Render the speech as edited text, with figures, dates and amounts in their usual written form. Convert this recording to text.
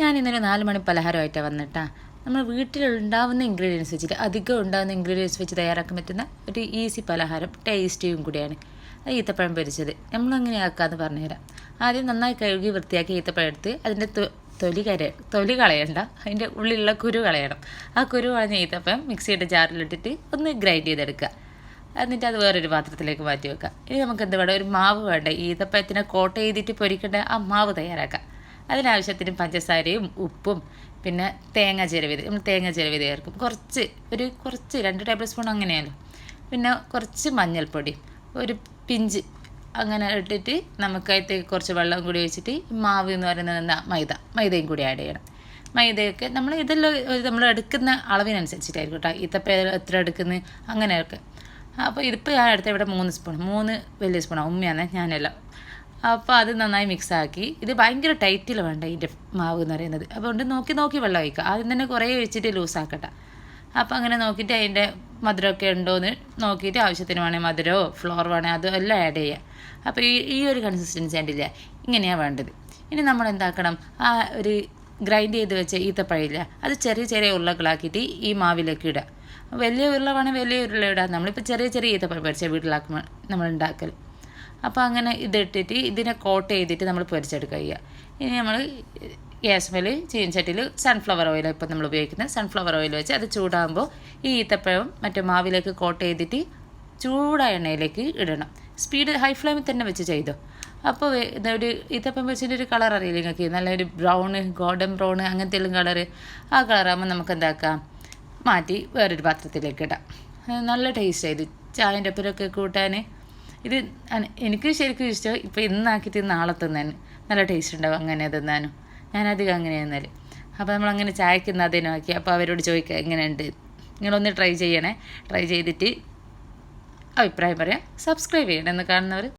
ഞാൻ ഇന്നൊരു 4 മണി പലഹാരമായിട്ടാണ് വന്നിട്ടാ. നമ്മൾ വീട്ടിലുണ്ടാവുന്ന ഇൻഗ്രീഡിയൻസ് വെച്ചിട്ട് അധികം ഉണ്ടാകുന്ന ഇൻഗ്രീഡിയൻസ് വെച്ച് തയ്യാറാക്കാൻ പറ്റുന്ന ഒരു ഈസി പലഹാരം, ടേസ്റ്റിയും കൂടിയാണ്. അത് ഈത്തപ്പഴം പൊരിച്ചത്. നമ്മളെങ്ങനെ ആക്കാമെന്ന് പറഞ്ഞുതരാം. ആദ്യം നന്നായി കഴുകി വൃത്തിയാക്കി ഈത്തപ്പഴം എടുത്ത് അതിൻ്റെ തൊലി കളയണ്ട, അതിൻ്റെ ഉള്ളിലുള്ള കുരു കളയണം. ആ കുരു കളഞ്ഞ ഈത്തപ്പഴം മിക്സിയുടെ ജാറിലിട്ടിട്ട് ഒന്ന് ഗ്രൈൻഡ് ചെയ്തെടുക്കുക. എന്നിട്ട് അത് വേറൊരു പാത്രത്തിലേക്ക് മാറ്റി വെക്കുക. ഇനി നമുക്ക് എന്ത് വേണം, ഒരു മാവ് വേണ്ട. ഈത്തപ്പഴത്തിനെ കോട്ട് ചെയ്തിട്ട് പൊരിക്കേണ്ട ആ മാവ് തയ്യാറാക്കാം. അതിനാവശ്യത്തിന് പഞ്ചസാരയും ഉപ്പും പിന്നെ തേങ്ങ ചിരവിയത്, നമ്മൾ തേങ്ങ ചിരവിയത് ചേർക്കും. കുറച്ച് 2 ടേബിൾ സ്പൂൺ അങ്ങനെയല്ലോ. പിന്നെ കുറച്ച് മഞ്ഞൾപ്പൊടി, ഒരു പിഞ്ച് അങ്ങനെ ഇട്ടിട്ട് നമുക്കതിലേക്ക് കുറച്ച് വെള്ളം കൂടി ഒഴിച്ചിട്ട് മാവ് എന്ന് പറയുന്നത് മൈദയും കൂടി ആഡ് ചെയ്യണം. മൈദയൊക്കെ ഇതെല്ലാം നമ്മൾ എടുക്കുന്ന അളവിനനുസരിച്ചിട്ടായിരിക്കും കേട്ടോ. ഈത്തപ്പഴം എത്ര എടുക്കുന്നത് അങ്ങനെയൊക്കെ. അപ്പോൾ ഇതിപ്പോൾ ഞാൻ എടുത്ത ഇവിടെ 3 വലിയ സ്പൂണാണ്, ഉമ്മയാണ് ഞാനെല്ലാം. അപ്പോൾ അത് നന്നായി മിക്സാക്കി. ഇത് ഭയങ്കര ടൈറ്റിൽ വേണ്ട ഇതിൻ്റെ മാവ് എന്ന് പറയുന്നത്. അതുകൊണ്ട് നോക്കി വെള്ളം ഒഴിക്കുക. ആദ്യം തന്നെ കുറേ ഒഴിച്ചിട്ട് ലൂസാക്കട്ടെ. അപ്പോൾ അങ്ങനെ നോക്കിയിട്ട് അതിൻ്റെ മധുരമൊക്കെ ഉണ്ടോയെന്ന് നോക്കിയിട്ട് ആവശ്യത്തിന് വേണേൽ മധുരമോ ഫ്ലോർ വേണേൽ അതെല്ലാം ആഡ് ചെയ്യുക. അപ്പോൾ ഈ ഒരു കൺസിസ്റ്റൻസി കണ്ടില്ല, ഇങ്ങനെയാണ് വേണ്ടത്. ഇനി നമ്മൾ എന്താക്കണം, ആ ഒരു ഗ്രൈൻഡ് ചെയ്ത് വെച്ച ഈത്തപ്പഴമില്ല, അത് ചെറിയ ഉരുളകളാക്കിയിട്ട് ഈ മാവിലേക്ക് ഇടുക. വലിയ ഉരുള വേണമെങ്കിൽ വലിയ ഉരുള ഇടാം. നമ്മളിപ്പോൾ ചെറിയ ഈത്തപ്പഴം പൊരിച്ച വീട്ടിലാക്കുമ്പോൾ നമ്മൾ ഉണ്ടാക്കൽ. അപ്പോൾ അങ്ങനെ ഇതിട്ടിട്ട് ഇതിനെ കോട്ട് ചെയ്തിട്ട് നമ്മൾ പൊരിച്ചെടുക്കുക ചെയ്യുക. ഇനി നമ്മൾ ഗ്യാസ് മേൽ ചീനച്ചട്ടിയിൽ സൺഫ്ലവർ ഓയിൽ, ഇപ്പോൾ നമ്മൾ ഉപയോഗിക്കുന്നത് സൺഫ്ലവർ ഓയിൽ വെച്ച് അത് ചൂടാകുമ്പോൾ ഈ ഈത്തപ്പഴം മറ്റേ മാവിലേക്ക് കോട്ട് ചെയ്തിട്ട് ചൂടായ എണ്ണയിലേക്ക് ഇടണം. സ്പീഡ് ഹൈ ഫ്ലെയിമിൽ തന്നെ വെച്ച് ചെയ്തോ. അപ്പോൾ ഒരു ഈത്തപ്പഴം പൊരിച്ചിൻ്റെ ഒരു കളർ അറിയില്ല നിങ്ങൾക്ക്, നല്ലൊരു ഗോൾഡൻ ബ്രൗൺ അങ്ങനത്തെ എല്ലാം കളറ്. ആ കളറാകുമ്പോൾ നമുക്ക് എന്താക്കാം, മാറ്റി വേറൊരു പാത്രത്തിലേക്ക് ഇടാം. നല്ല ടേസ്റ്റ് ആയത് ചായൻ്റെ ഒപ്പരൊക്കെ കൂട്ടാൻ. ഇത് എനിക്ക് ശരിക്കും ഇഷ്ടം. ഇപ്പോൾ ഇന്നാക്കിയിട്ട് നാളെ തിന്നാൻ നല്ല ടേസ്റ്റ് ഉണ്ടാവും അങ്ങനെ തിന്നാനും. ഞാനധികം അങ്ങനെ തിന്നാൽ. അപ്പോൾ നമ്മളങ്ങനെ ചായക്ക് അതിനും ആക്കി. അപ്പോൾ അവരോട് ചോദിക്കുക എങ്ങനെയുണ്ട്, നിങ്ങളൊന്ന് ട്രൈ ചെയ്യണേ. ട്രൈ ചെയ്തിട്ട് അഭിപ്രായം പറയാം. സബ്സ്ക്രൈബ് ചെയ്യണം എന്ന് കാണുന്നവർ.